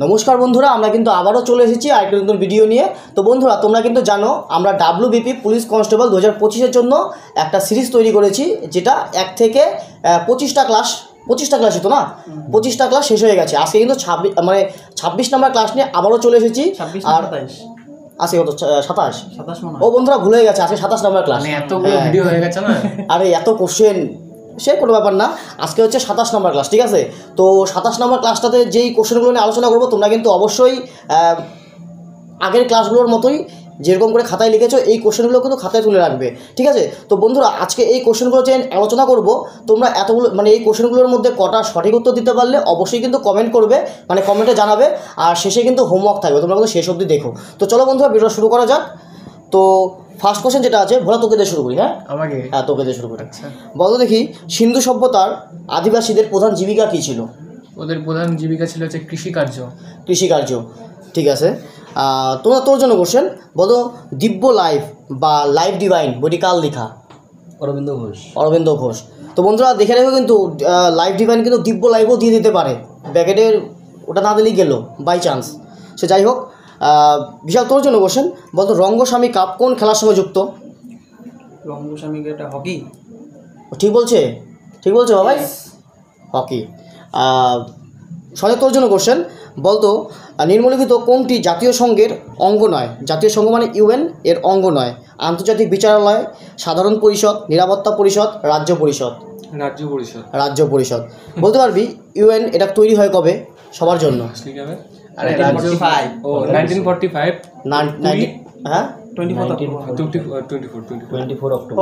নমস্কার বন্ধুরা, আমরা কিন্তু আবারও চলে এসেছি আরেকটা নতুন ভিডিও নিয়ে। তো বন্ধুরা, তোমরা কিন্তু জানো আমরা WBP পুলিশ কনস্টেবল 2025-এর জন্য একটা সিরিজ তৈরি করেছি, যেটা 1 থেকে 25টা ক্লাসই তো না, 25টা ক্লাস শেষ হয়ে গেছে। আজকে কিন্তু 26 নম্বর ক্লাস নিয়ে আবারও চলে এসেছি। আর আজকে কত 27 ও বন্ধুরা ভুলে গেছে, আজকে 27 নম্বর ক্লাস। এতগুলো ভিডিও হয়ে গেছে না, আরে এত কোশ্চেন সে কোনো ব্যাপার না। আজকে হচ্ছে 27 নম্বর ক্লাস, ঠিক আছে? তো 27 নম্বর ক্লাসটাতে যেই কোশ্চেনগুলো নিয়ে আলোচনা করবো, তোমরা কিন্তু অবশ্যই আগের ক্লাসগুলোর মতোই যেরকম করে খাতায় লিখেছো এই কোশ্চেনগুলো কিন্তু খাতায় তুলে রাখবে, ঠিক আছে? তো বন্ধুরা, আজকে এই কোশ্চেনগুলো যে আলোচনা করব, তোমরা এতগুলো এই কোশ্চেনগুলোর মধ্যে কটা সঠিক উত্তর দিতে পারলে অবশ্যই কিন্তু কমেন্ট করবে, কমেন্টে জানাবে। আর শেষে কিন্তু হোমওয়ার্ক থাকবে, তোমরা কিন্তু শেষ অবধি দেখো। তো চলো বন্ধুরা, ভিডিওটা শুরু করা যাক। তো ফার্স্ট কোশ্চেন যেটা আছে, ভোলা তোকে দিয়ে শুরু করি। হ্যাঁ তোকে দিয়ে শুরু করি। বলো দেখি, সিন্ধু সভ্যতার আদিবাসীদের প্রধান জীবিকা কী ছিল? ওদের প্রধান জীবিকা ছিল হচ্ছে কৃষিকার্য। ঠিক আছে। তোর জন্য কোশ্চেন, বলো দিব্য লাইফ বা লাইফ ডিভাইন বইটি কাল লেখা? অরবিন্দ ঘোষ। তো বন্ধুরা দেখে রেখো, কিন্তু লাইফ ডিভাইন কিন্তু দিব্য লাইফও দিয়ে দিতে পারে, ব্যাকেটের ওটা না দিলেই গেল বাই চান্স। সে যাই হোক, বিশাল তোর জন্য কোশ্চেন, বলতো রঙ্গস্বামী কাপ কোন খেলার সঙ্গে যুক্ত? রঙ্গস্বামী এটা হকি। ঠিক বলছে বাবাই, হকি। সঞ্জয় তোর জন্য কোশ্চেন, বলতো নিম্নলিখিত কোনটি জাতীয় সংঘের অঙ্গ নয়? জাতীয় সংঘ মানে UN এর অঙ্গ নয়। আন্তর্জাতিক বিচারালয়, সাধারণ পরিষদ, নিরাপত্তা পরিষদ, রাজ্য পরিষদ। বলতে পারবি UN এটা তৈরি হয় কবে সবার জন্য? আরে 1945 হ্যাঁ 24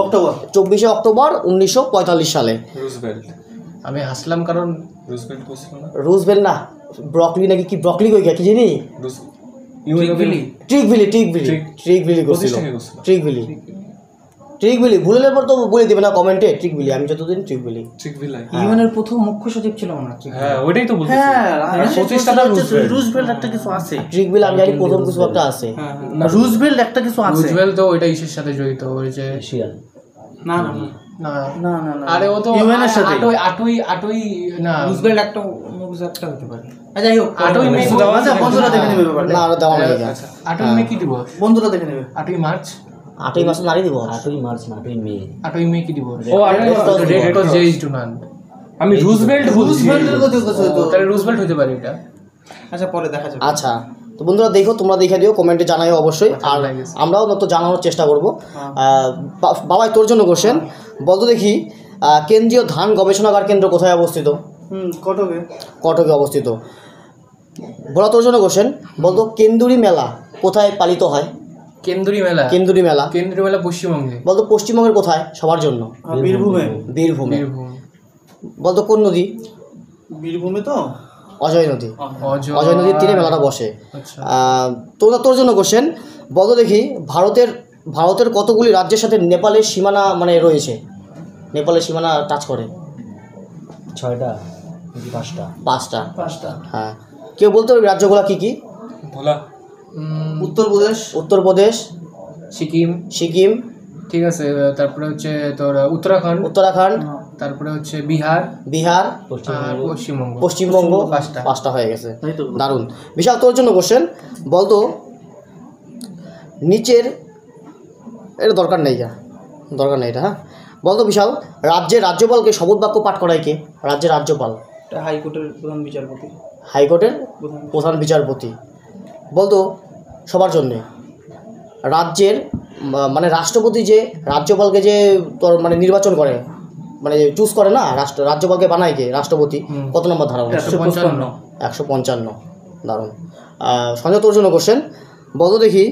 অক্টোবর 24 অক্টোবর 1945 সালে। আমি হাসলাম কারণ রুজভেল্ট না, ব্রকলি নাকি কি, ব্রকলি কই কি জানি, ট্রিকভিলি ভুলের পর তো বলে দেবে না কমেন্টে, ট্রিকভিলি। আমি যতদিন ট্রিকভিলি ইউএনের প্রথম মুখ্য সচিব ছিল না? হ্যাঁ ওইটাই তো বলছি। রুজভেল্ট একটা কিছু আছে, ট্রিকভিলি আমি জানি প্রথম কিছু একটা আছে। রুজভেল্ট একটা কিছু আছে, রুজভেল্ট তো ওইটা ইসের সাথে জড়িত, ওই যে না আরে ও তো ইউএনের সাথে আটই না, রুজভেল্ট একটা হতে পারে। যাই হোক, 8ই মে বন্ধুরা দেখে নেবে ব্যাপারটা। না, দেওয়া লাগে। 8ই মে কি দিবস? বন্ধুরা দেখে নেবে। 8ই মার্চ, 8ই মার্চ নারী দিবস। 8ই মে কি দিবস? ও ডেট তো জেইজ টু নান। আমি রুজভেল্টের কথা বলছি, তাহলে রুজভেল্ট হতে পারে এটা। আচ্ছা পরে দেখা যাবে। আচ্ছা, তো বন্ধুরা দেখো, তোমরা দেখে দিও, কমেন্টে জানাইও অবশ্যই, আর আমরাও তো জানানোর চেষ্টা করবো। বাবাই তোর জন্য কোশ্চেন, বলতো দেখি কেন্দ্রীয় ধান গবেষণাগার কেন্দ্র কোথায় অবস্থিত? কটকে অবস্থিত। বলা তোর জন্য কোশ্চেন, বলতো কেন্দুরি মেলা কোথায় পালিত হয়? কেন্দুরি মেলা পশ্চিমবঙ্গে। বলতো পশ্চিমবঙ্গের কোথায় সবার জন্য? বীরভূমে। বলতো কোন নদী? বীরভূমে তো অজয় নদীর তীরে মেলাটা বসে। তোর জন্য কোশ্চেন, বলতো দেখি ভারতের কতগুলি রাজ্যের সাথে নেপালের সীমানা রয়েছে? নেপালের সীমানা টাচ করে? 6টা 5টা। হ্যাঁ, কেউ বলতে পারবে রাজ্যগুলো কি কি? উত্তরপ্রদেশ, সিকিম, ঠিক আছে। তারপরে হচ্ছে তোর উত্তরাখণ্ড, তারপরে হচ্ছে বিহার, পশ্চিমবঙ্গ। 5টা হয়ে গেছে, দারুণ। বিশাল তোর জন্য কোশ্চেন, বলতো নিচের এটা দরকার নেই এটা। হ্যাঁ, বলতো বিশাল, রাজ্যপালকে শপথ বাক্য পাঠ করায় কে? রাজ্যের রাজ্যপাল হাইকোর্টের প্রধান বিচারপতি। বলতো সবার জন্যে রাজ্যের রাষ্ট্রপতি যে রাজ্যপালকে যে তোর নির্বাচন করে, চুজ করে না, রাজ্যপালকে বানায় কে? রাষ্ট্রপতি। কত নম্বর ধারা? 155। দারুণ। সঞ্জয় তোর জন্য কোশ্চেন, বলতো দেখি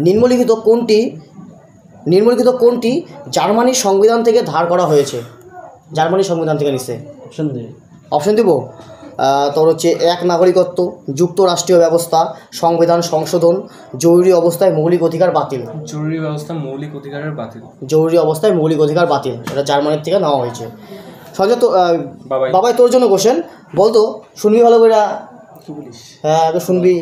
নিম্নলিখিত কোনটি জার্মানির সংবিধান থেকে ধার করা হয়েছে? জার্মানির সংবিধান থেকে নিচ্ছে? অপশন দিব। তোর হচ্ছে 1 নাগরিকত্ব, যুক্তরাষ্ট্রীয় ব্যবস্থা, সংবিধান সংশোধন, জরুরি অবস্থায় মৌলিক অধিকার বাতিল। জরুরি অবস্থায় মৌলিক অধিকার বাতিল, এটা জার্মানির থেকে নেওয়া হয়েছে। সঞ্জয় তো বাবাই তোর জন্য কোশ্চেন, বলতো শুনবি ভালো করে? হ্যাঁ শুনবি।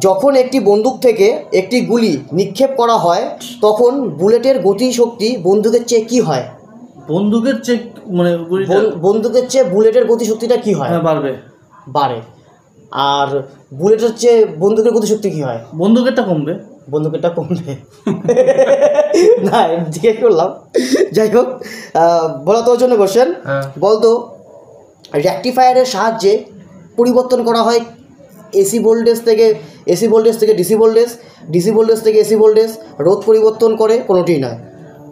যখন একটি বন্দুক থেকে একটি গুলি নিক্ষেপ করা হয়, তখন বুলেটের গতিশক্তি বন্দুকের চেয়ে কী হয়? বন্দুকের চেয়ে বুলেটের গতিশক্তিটা কি হয়? বাড়ে। আর বুলেট হচ্ছে বন্দুকের গতিশক্তি কী হয়? বন্দুকেরটা কমবে। বন্দুকেরটা কমবে না, জিজ্ঞেস করলাম। যাই হোক, বলা তোর জন্য কোশ্চেন। বলতো রেকটিফায়ারের সাহায্যে পরিবর্তন করা হয় এসি ভোল্টেজ থেকে ডিসি ভোল্টেজ, ডিসি ভোল্টেজ থেকে এসি ভোল্টেজ, রোধ পরিবর্তন করে কোনোটিই নয়।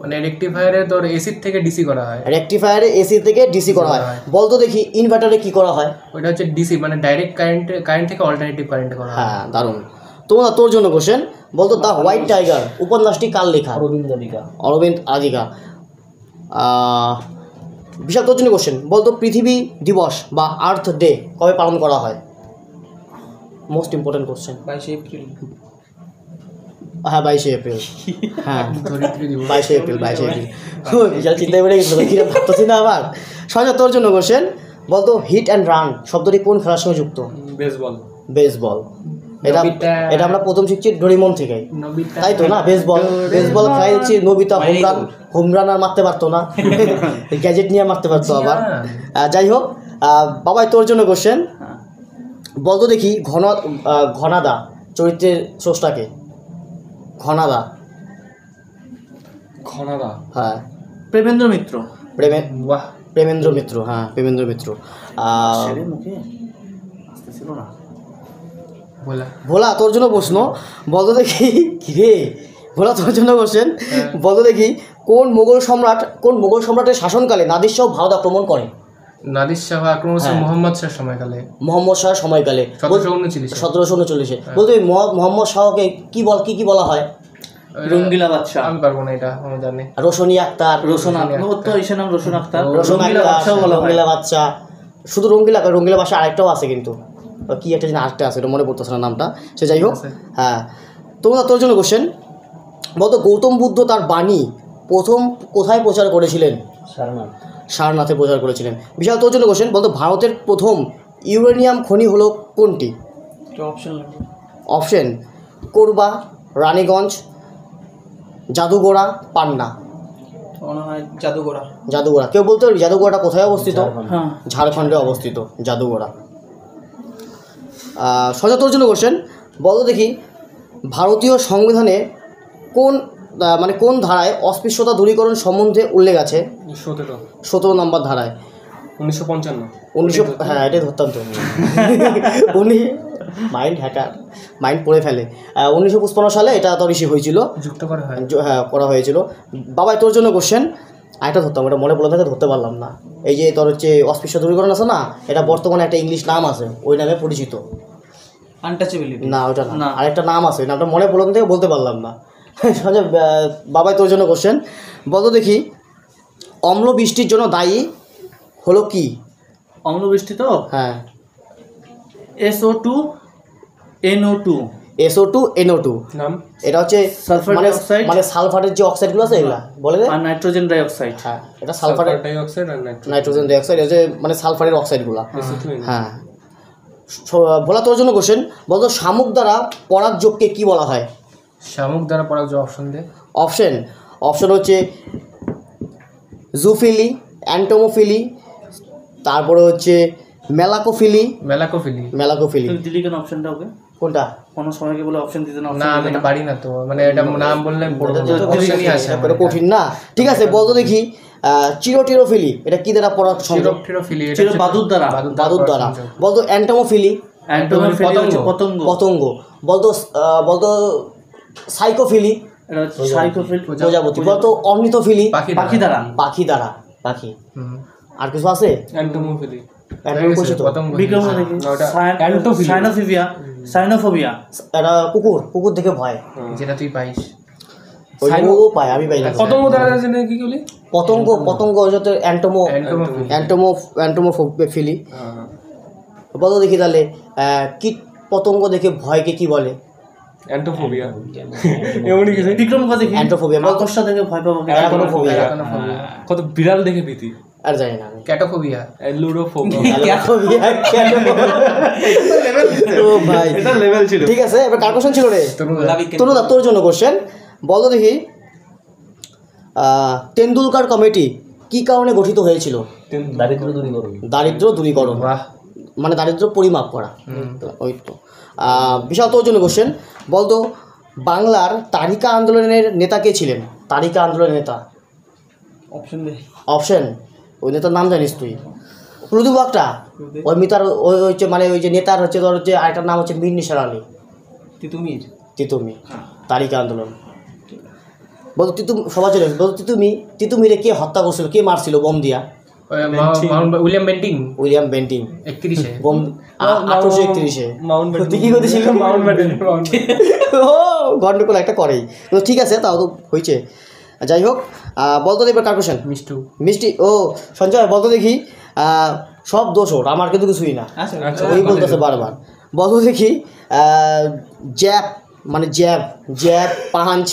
মানে রেকটিফায়ারে তোর এসি থেকে ডিসি করা হয়। রেকটিফায়ারে এসি থেকে ডিসি করা হয়। বলতো দেখি ইনভার্টারে কি করা হয়? ওইটা হচ্ছে ডিসি, মানে ডাইরেক্ট কারেন্ট থেকে অল্টারনেটিভ কারেন্টে করা হয়। হ্যাঁ, দারুণ। তোর জন্য কোশ্চেন। বলতো দ্য হোয়াইট টাইগার উপন্যাসটি কার লেখা? অরবিন্দ আদিকা। বিশাল, তোর জন্য কোশ্চেন। বলতো পৃথিবী দিবস বা আর্থ ডে কবে পালন করা হয়? Most important question. 22 এপ্রিল। হ্যাঁ, 22 এপ্রিল। হ্যাঁ, ধরিত্রী দিবস। 22 এপ্রিল। বিশাল চিন্তায় বেড়ে গেছিল, কি ভাবতেছি না আবার। সঞ্জয়, তোর জন্য কোশ্চেন। বলতো হিট অ্যান্ড রান শব্দটি কোন খেলার সঙ্গে যুক্ত? বেসবল। এটা আমরা প্রথম শিখছি ডোরেমন থেকে, তাই তো না? বেসবল খেলাই হচ্ছে নোবিতা হোম রান আর মারতে পারতো না, গ্যাজেট নিয়ে মারতে পারতো আবার। যাই হোক, বাবাই তোর জন্য কোশ্চেন। বলতো দেখি ঘনাদা চরিত্রের স্রষ্টাকে? ঘনাদা। হ্যাঁ, প্রেমেন্দ্র মিত্র। প্রেমেন্দ্র মিত্র। হ্যাঁ, প্রেমেন্দ্র মিত্র। মুখে আসতে ছিল না। ভোলা, তোর জন্য প্রশ্ন। বলতো দেখি রে ভোলা, তোর জন্য কোশ্চেন। বলতো দেখি কোন মোগল সম্রাটের শাসনকালে নাদির শাহ ভারত আক্রমণ করে? নাদির শাহ আক্রমণ হচ্ছে মোহাম্মদ শাহ সময়কালে 1739। বলতো মোহাম্মদ শাহকে কি বলা হয়? রঙ্গিলা বাদশাহ। আমি পারবো না, এটা আমি জানি। রোশনী আক্তার। রঙ্গিলা বাদশাহ। শুধু রঙ্গিলা বাদশাহ আরেকটাও আছে, কিন্তু কি একটা জিনিস আরেকটা আছে, এটা মনে পড়তেছে না নামটা। সে যাই হোক, হ্যাঁ। তোর জন্য কোশ্চেন। বলতো গৌতম বুদ্ধ তার বাণী প্রথম কোথায় প্রচার করেছিলেন? সারনাথে প্রচার করেছিলেন। বিশাল, তোর জন্য কোশ্চেন। বলতো ভারতের প্রথম ইউরেনিয়াম খনি হলো কোনটি? অপশন কোরবা, রানীগঞ্জ, জাদুগোড়া, পান্না। জাদুগোড়া। কেউ বলতে পারবি জাদুগোড়াটা কোথায় অবস্থিত? ঝাড়খণ্ডে অবস্থিত জাদুগোড়া। সজা, তোর জন্য কোশ্চেন। বলো দেখি ভারতীয় সংবিধানে কোন ধারায় অস্পৃশ্যতা দূরীকরণ সম্বন্ধে উল্লেখ আছে? 17 নম্বর ধারায়। 1955। হ্যাঁ, এটাই ধরতাম তো। মাইন্ড পড়ে ফেলে। 1955 সালে এটা তোর ইস্যু হয়েছিল, যুক্ত করা হয়। হ্যাঁ, করা হয়েছিল। বাবাই তোর জন্য কোশ্চেন। আরেকটা ধরতাম, এটা মনে পড়ে থাকে, ধরতে পারলাম না। এই যে তোর হচ্ছে অস্পৃশ্য দূরীকরণ আছে না, এটা বর্তমানে একটা ইংলিশ নাম আছে, ওই নামে পরিচিত। আনটাচেবিলিটি। না, ওটা না, আরেকটা নাম আছে, নামটা মনে পড়লাম থেকে বলতে পারলাম না। বাবাই তোর জন্য কোশ্চেন। বলতো দেখি অম্ল বৃষ্টির জন্য দায়ী হলো কি? অম্ল বৃষ্টি তো? হ্যাঁ, SO2 NO2 নাম। এটা হচ্ছে মানে সালফারের যে অক্সাইডগুলো আছে এগুলা বলে দেয়, আর নাইট্রোজেন ডাইঅক্সাইড। হ্যাঁ, এটা সালফারের ডাইঅক্সাইড আর নাইট্রোজেন ডাইঅক্সাইড, এই যে মানে সালফারের অক্সাইডগুলো। হ্যাঁ। বলা তোর জন্য কোশ্চেন। বলতো শামুক দ্বারা পরাগ যোগকে কি বলা হয়? শামুক দ্বারা পরাগ যোগ অপশন দে। অপশন হচ্ছে জুফিলি, অ্যান্টোমোফিলি, তারপরে হচ্ছে মেলাকোফিলি। দিলি কেন অপশনটা? ওকে কোনটা? কোনো সময়কে বলে অপশন দিতে না? না, আমি এটা পারি না তো, মানে এটা নাম বললে কঠিন না। ঠিক আছে, বলতো দেখি চিরোটিরোফিলি এটা কি দ্বারা পরাগ সংযোগ? বাদুর দ্বারা। বলতো অ্যান্টোমোফিলি পতঙ্গ। বলতো সাইকোফিলি প্রজাপতি। বলতো অর্নিথোফিলি পাখি দ্বারা। আর কিছু আছে? এটা কুকুর দেখে ভয়, যেটা তুই পাইস। ও পায়, আমি পাই না। পতঙ্গ যাতে অ্যান্টোমোফিলি। বলো দেখি তাহলে কীট পতঙ্গ দেখে ভয়কে কি বলে? অ্যান্টোফোবিয়া। অ্যান্টোফোবিয়া। মাকড়সা দেখে ভয় পাবো। কত বিড়াল দেখে ভীতি? আর জানি না। ক্যাটোফোবিয়া। ভাই, এটা লেভেল ছিল। ঠিক আছে, এবার কার কোশ্চেন ছিল রে? তনুদা, তোর জন্য কোশ্চেন। বলো দেখি টেন্ডুলকার কমিটি কি কারণে গঠিত হয়েছিল? দারিদ্র দূরীকরণ। মানে দারিদ্র পরিমাপ করা, ওই তো। বিশাল তোর জন্য কোশ্চেন, বলতো বাংলার তারিকা আন্দোলনের নেতা কে ছিলেন? তারিকা আন্দোলনের নেতা, অপশন, ওই নেতার নাম জানিস তুই? রুদুবাগটা, ওই মিতার ওই হচ্ছে মানে ওই যে নেতার হচ্ছে তোর হচ্ছে আরেকটার নাম হচ্ছে মীর নিসার আলী। তিতুমির, তারিকা আন্দোলন। বলতো সবাই চলে বলতো তিতুমিরে কে হত্যা করছিল, কে মারছিল বোম দিয়া? উইলিয়াম বেন্টিং 31-এ বোম 1831-এ। তুই কি করতেছিল? গন্ডগোল একটা করেই তো, ঠিক আছে, তাও তো হয়েছে। যাই হোক, বলতো এবার কার কোশ্চেন? মিষ্টি। ও সঞ্জয় বলতো দেখি, সব দোষ ওর, আমার কিন্তু কিছুই না, ওই বলতেছে বারবার। বলতো দেখি জ্যাব মানে জ্যাব পাঞ্চ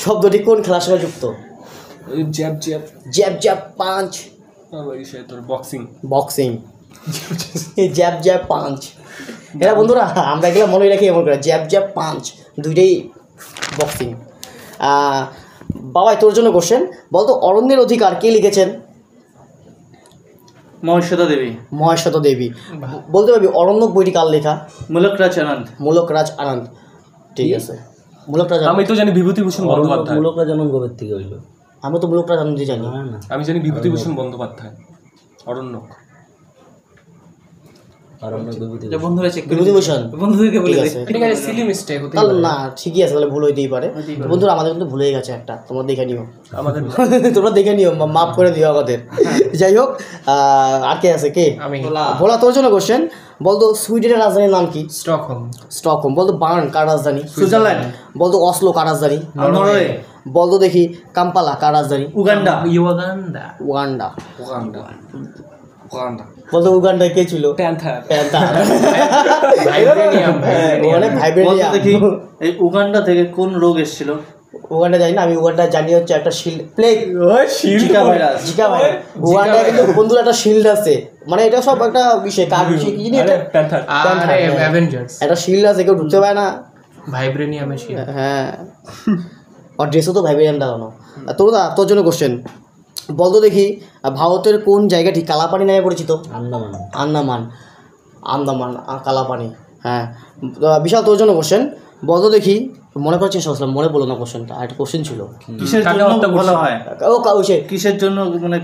শব্দটি কোন খেলার সঙ্গে যুক্ত? Jab punch, boxing. Jab punch, এরা বন্ধুরা আমরা এগুলো মনে রাখি এমন করে, জ্যাব পাঞ্চ দুইটাই বক্সিং। বাবাই তোর জন্য কোশ্চেন, বলতো অরণ্যের অধিকার কে লিখেছেন? মহেশ্বতা দেবী। বলতে পারবি অরণ্যক বইটি কার লেখা? মূলকরাজ আনন্দ। ঠিক আছে, মূলকরাজ। আমি তো জানি বিভূতিভূষণ বন্দ্যোপাধ্যায়। মূলকরাজ আনন্দ গোবের থেকে হইল। আমি তো মূলকরাজ আনন্দই জানি। আমি জানি বিভূতিভূষণ বন্দ্যোপাধ্যায়, অরণ্যক। বিভূতিভূষণ না, ঠিকই আছে, তাহলে ভুল হইতেই পারে। বন্ধুরা আমাদের কিন্তু ভুলে গেছে একটা, তোমরা দেখে নিও, তোমরা দেখে নিও, মাফ করে দিও আমাদের। যাই হোক, আর কে আছে? কে? ভোলা তোর জন্য কোশ্চেন, বলতো সুইডেনের রাজধানীর নাম কি? স্টকহোম। বলতো বার্ন কার রাজধানী? সুইজারল্যান্ড। বলতো অসলো কার রাজধানী? নরওয়ে। বলতো দেখি কাম্পালা কার রাজধানী? উগান্ডা। বলতো উগান্ডায় কে ছিল? প্যান্থার। উগান্ডা থেকে কোন রোগ এসেছিল? উগান্ডা জানি না, আমি উগান্ডা জানি হচ্ছে একটা শিল্ড, প্লেগ, জিকা ভাইরাস। উগান্ডায় কিন্তু বন্ধুরা একটা শিল্ড আছে, মানে এটা সব একটা বিষয়, কার বিষয় কি জানি, এটা একটা শিল্ড আছে, কেউ ঢুকতে পারে না, ভাইব্রেনিয়ামের শিল্ড। হ্যাঁ, আর ড্রেসও তো ভাইব্রেনিয়াম লাগানো। তোর জন্য কোশ্চেন, বলতো দেখি ভারতের কোন জায়গাটি কালাপানি নামে পরিচিত? আন্দামান কালাপানি। হ্যাঁ, বিশাল তোর জন্য কোশ্চেন, বলতো দেখি, মনে করার চেষ্টা করছিলাম, মনে বলো না কোশ্চেনটা, একটা কোশ্চেন ছিল, কিসের জন্য বলা হয়? কিসের জন্য মানে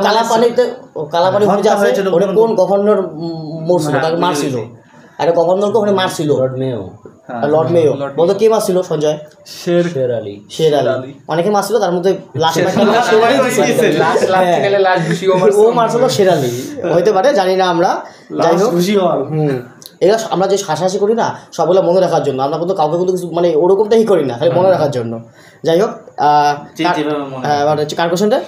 কালাপানিতে কালাপানি হয়েছিল, কোন গভর্নর মরছিল, তাকে মারছিল, একটা গভর্নরকে ওখানে মারছিল, লর্ড মেয়ো। বলতো কে মারছিল? সঞ্জয়? শের আলী। অনেকে মারছিল, তার মধ্যে ও মারছিল শের আলী, হইতে পারে, জানি না আমরা। যাই হোক, এরা আমরা যে হাসাহাসি করি না, সবগুলো মনে রাখার জন্য, আমরা কিন্তু কাউকে কিন্তু কিছু মানে ওরকমটাই করি না, খালি মনে রাখার জন্য। যাই হোক, কার কোশ্চেনটা?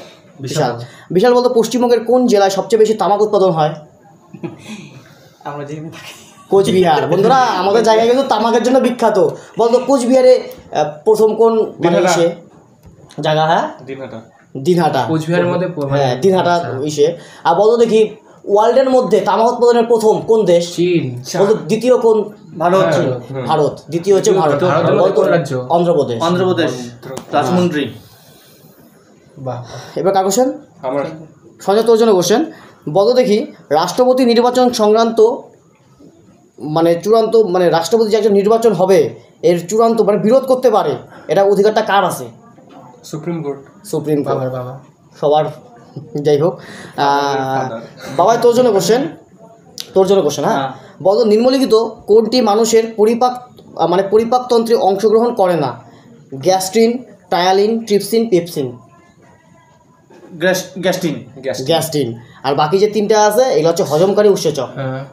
বিশাল বলতো পশ্চিমবঙ্গের কোন জেলায় সবচেয়ে বেশি তামাক উৎপাদন হয়? আমরা যেখানে থাকি, কোচবিহার। বন্ধুরা আমাদের জায়গায় কিন্তু তামাকের জন্য বিখ্যাত। বলতো কোচবিহারে প্রথম কোন মানে ইসে জায়গা? হ্যাঁ, দিনহাটা। কোচবিহারের মধ্যে, হ্যাঁ, দিনহাটা ইসে। আর বলতো দেখি ওয়ার্ল্ডের মধ্যে তামাক উৎপাদনের প্রথম কোন দেশ? চীন। বলতো দ্বিতীয় কোন? ভারত। দ্বিতীয় হচ্ছে ভারত। অন্ধ্রপ্রদেশ রাজমন্ত্রী। এবার কার কোশ্চেন? সঞ্জয় তোর জন্য কোশ্চেন, বলতো দেখি রাষ্ট্রপতি নির্বাচন সংক্রান্ত মানে চূড়ান্ত মানে রাষ্ট্রপতি যে একজন নির্বাচন হবে এর চূড়ান্ত মানে বিরোধ করতে পারে, এটা অধিকারটা কার আছে? Supreme court. সবার। যাই হোক, বাবাই তোর জন্য কোশ্চেন, হ্যাঁ, বলতো নিম্নলিখিত কোনটি মানুষের পরিপাকতন্ত্রে অংশগ্রহণ করে না? Gastrin, ptyalin, trypsin, pepsin. Gastrin. আর বাকি যে তিনটা আছে এগুলো হচ্ছে হজমকারী উৎসেচক।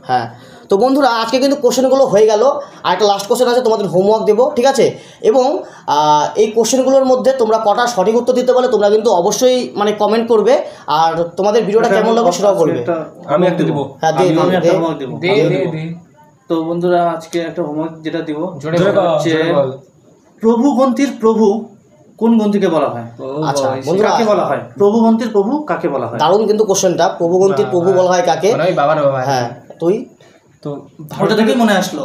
হ্যাঁ, তো বন্ধুরা আজকে কিন্তু কোশ্চেনগুলো হয়ে গেল, আর একটা লাস্ট কোশ্চেন আছে, তোমাদের হোমওয়ার্ক দেবো, ঠিক আছে? এবং এই কোশ্চেনগুলোর মধ্যে তোমরা কটা সঠিক উত্তর দিতে পারলে তোমরা কিন্তু অবশ্যই মানে কমেন্ট করবে, আর তোমাদের ভিডিওটা কেমন লাগবে সেটাও বলবে। আমি একটা দেবো। হ্যাঁ, তো বন্ধুরা আজকে একটা হোমওয়ার্ক যেটা দিব, প্রভু গ্রন্থির প্রভু কোন গ্রন্থিকে বলা হয়? আচ্ছা বন্ধুরা, কাকে বলা হয়? প্রভু গ্রন্থির প্রভু কাকে বলা হয়? দারুণ কিন্তু কোশ্চেনটা, প্রভু গ্রন্থির প্রভু বলা হয় কাকে? হ্যাঁ, তুই তো ওটা থেকে মনে আসলো,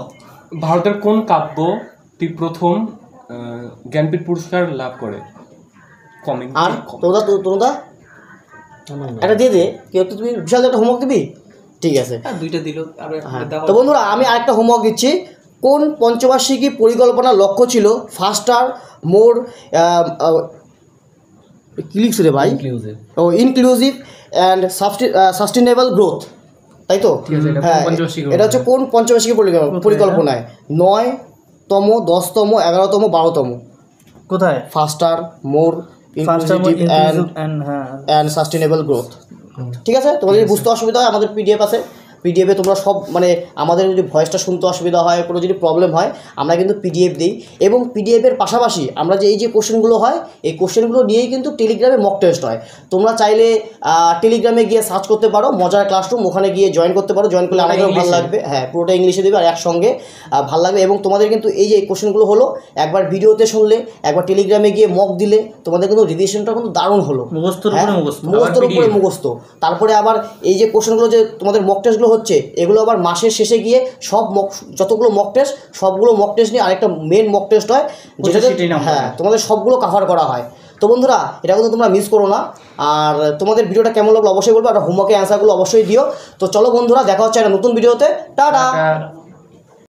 ভারতের কোন কাব্যটি প্রথম জ্ঞানপীঠ পুরস্কার লাভ করে? আর তোমরা একটা দিয়ে দে, কেউ তুমি বিশাল একটা হোমওয়ার্ক দিবি, ঠিক আছে। দুইটা দিল আর হ্যাঁ, তো বন্ধুরা আমি আরেকটা হোমওয়ার্ক দিচ্ছি। কোন পঞ্চবার্ষিকী পরিকল্পনার লক্ষ্য ছিল ফাস্টার মোর কি লিখছে রে ভাই, ও ইনক্লুসিভ অ্যান্ড সাস্টেনেবল গ্রোথ, তাই তো? হ্যাঁ, এটা হচ্ছে কোন পঞ্চবার্ষিকী পরিকল্পনায়? 9তম, 10তম, 11তম, 12তম। কোথায়? ফাস্টার মোর ইনক্লুসিভ অ্যান্ড সাস্টেনেবল গ্রোথ। ঠিক আছে, তোমাদের যদি বুঝতে অসুবিধা হয় আমাদের পিডিএফ আছে, পিডিএফে তোমরা সব মানে আমাদের যদি ভয়েসটা শুনতে অসুবিধা হয়, কোনো যদি প্রবলেম হয়, আমরা কিন্তু পিডিএফ দিই। এবং পিডিএফের পাশাপাশি আমরা যে এই যে কোশ্চেনগুলো হয়, এই কোশ্চেনগুলো নিয়েই কিন্তু টেলিগ্রামে মক টেস্ট হয়। তোমরা চাইলে টেলিগ্রামে গিয়ে সার্চ করতে পারো মজার ক্লাসরুম, ওখানে গিয়ে জয়েন করতে পারো। জয়েন করলে আমাদেরও ভালো লাগবে। হ্যাঁ, পুরোটা ইংলিশে দেবে আর একসঙ্গে ভালো লাগবে। এবং তোমাদের কিন্তু এই যে কোশ্চেনগুলো হলো, একবার ভিডিওতে শুনলে, একবার টেলিগ্রামে গিয়ে মক দিলে, তোমাদের কিন্তু রিভিশনটা কিন্তু দারুণ হলো। মুখস্থর উপরে মুখস্থ। তারপরে আবার এই যে কোশ্চেনগুলো যে তোমাদের মক টেস্টগুলো হচ্ছে, এগুলো আবার মাসের শেষে গিয়ে সব যতগুলো মক টেস্ট, সবগুলো মক টেস্ট নিয়ে আরেকটা মেন মক টেস্ট হয়, যেটাতে হ্যাঁ তোমাদের সবগুলো কভার করা হয়। তো বন্ধুরা এটা কিন্তু তোমরা মিস করো না। আর তোমাদের ভিডিওটা কেমন লাগলো অবশ্যই বলবো, আর হোমওয়ার্কের অ্যান্সারগুলো অবশ্যই দিও। তো চলো বন্ধুরা, দেখা হচ্ছে একটা নতুন ভিডিওতে। টাটা।